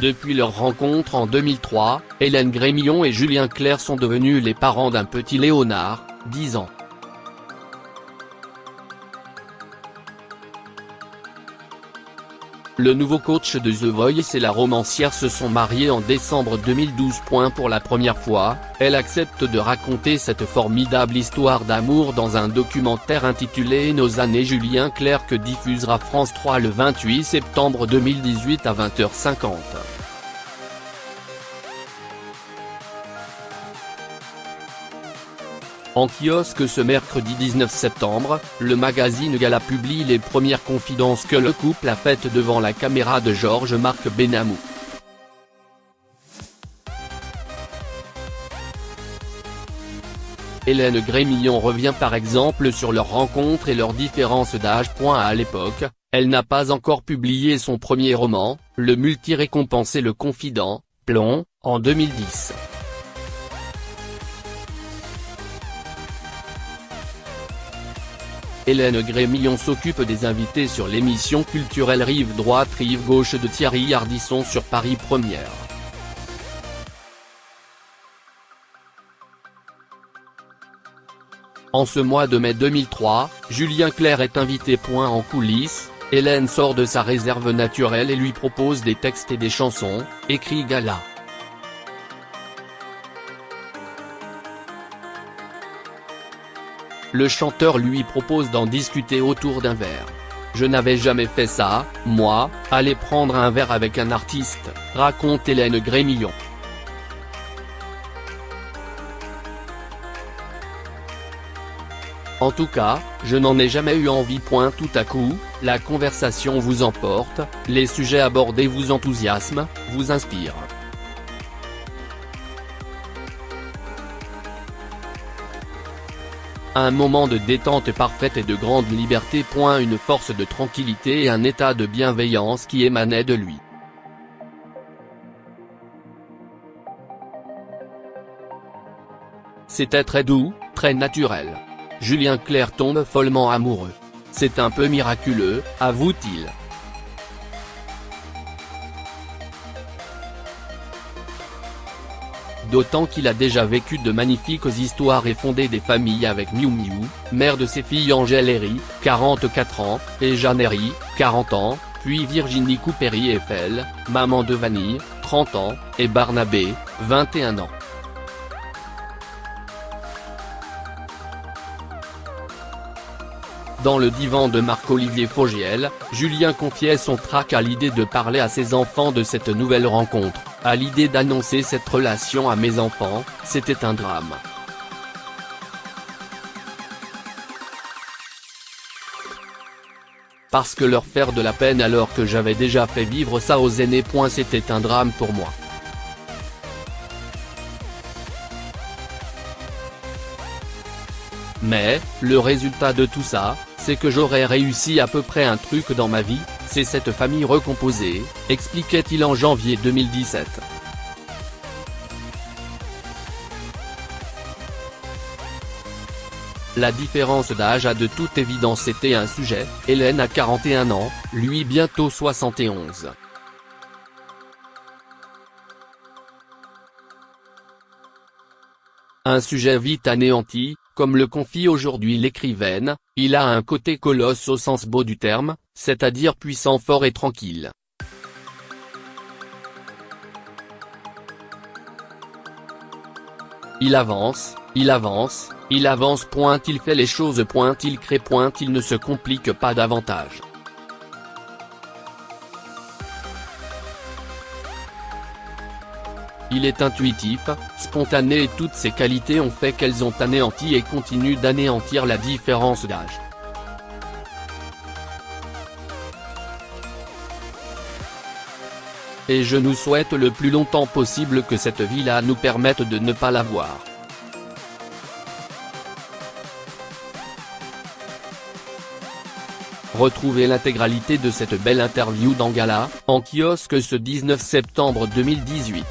Depuis leur rencontre en 2003, Hélène Grémillon et Julien Clerc sont devenus les parents d'un petit Léonard, 10 ans. Le nouveau coach de The Voice et la romancière se sont mariés en décembre 2012. Pour la première fois, elle accepte de raconter cette formidable histoire d'amour dans un documentaire intitulé Nos années Julien Clerc que diffusera France 3 le 28 septembre 2018 à 20h50. En kiosque ce mercredi 19 septembre, le magazine Gala publie les premières confidences que le couple a faites devant la caméra de Georges-Marc Benamou. Hélène Grémillon revient par exemple sur leur rencontre et leur différence d'âge. À l'époque, elle n'a pas encore publié son premier roman, le multi-récompensé Le Confident, Plomb, en 2010. Hélène Grémillon s'occupe des invités sur l'émission culturelle Rive droite Rive gauche de Thierry Ardisson sur Paris Première. En ce mois de mai 2003, Julien Clerc est invité. En coulisses, Hélène sort de sa réserve naturelle et lui propose des textes et des chansons, écrit Gala. Le chanteur lui propose d'en discuter autour d'un verre. Je n'avais jamais fait ça, moi, aller prendre un verre avec un artiste, raconte Hélène Grémillon. En tout cas, je n'en ai jamais eu envie. Tout à coup, la conversation vous emporte, les sujets abordés vous enthousiasment, vous inspirent. Un moment de détente parfaite et de grande liberté. Une force de tranquillité et un état de bienveillance qui émanait de lui. C'était très doux, très naturel. Julien Clerc tombe follement amoureux. C'est un peu miraculeux, avoue-t-il. D'autant qu'il a déjà vécu de magnifiques histoires et fondé des familles avec Miu Miu, mère de ses filles Angèle Herry, 44 ans, et Jeanne Herry, 40 ans, puis Virginie Coupéry-Eiffel, maman de Vanille, 30 ans, et Barnabé, 21 ans. Dans le divan de Marc-Olivier Fogiel, Julien confiait son trac à l'idée de parler à ses enfants de cette nouvelle rencontre. À l'idée d'annoncer cette relation à mes enfants, c'était un drame. Parce que leur faire de la peine alors que j'avais déjà fait vivre ça aux aînés. C'était un drame pour moi. Mais, le résultat de tout ça, c'est que j'aurais réussi à peu près un truc dans ma vie, c'est cette famille recomposée, expliquait-il en janvier 2017. La différence d'âge a de toute évidence été un sujet, Hélène a 41 ans, lui bientôt 71. Un sujet vite anéanti, comme le confie aujourd'hui l'écrivaine, il a un côté colosse au sens beau du terme, c'est-à-dire puissant, fort et tranquille. Il avance, il avance, il avance. Il fait les choses. Il crée. Il ne se complique pas davantage. Il est intuitif, spontané et toutes ces qualités ont fait qu'elles ont anéanti et continuent d'anéantir la différence d'âge. Et je nous souhaite le plus longtemps possible que cette vie-là nous permette de ne pas la voir. Retrouvez l'intégralité de cette belle interview dans Gala, en kiosque ce 19 septembre 2018.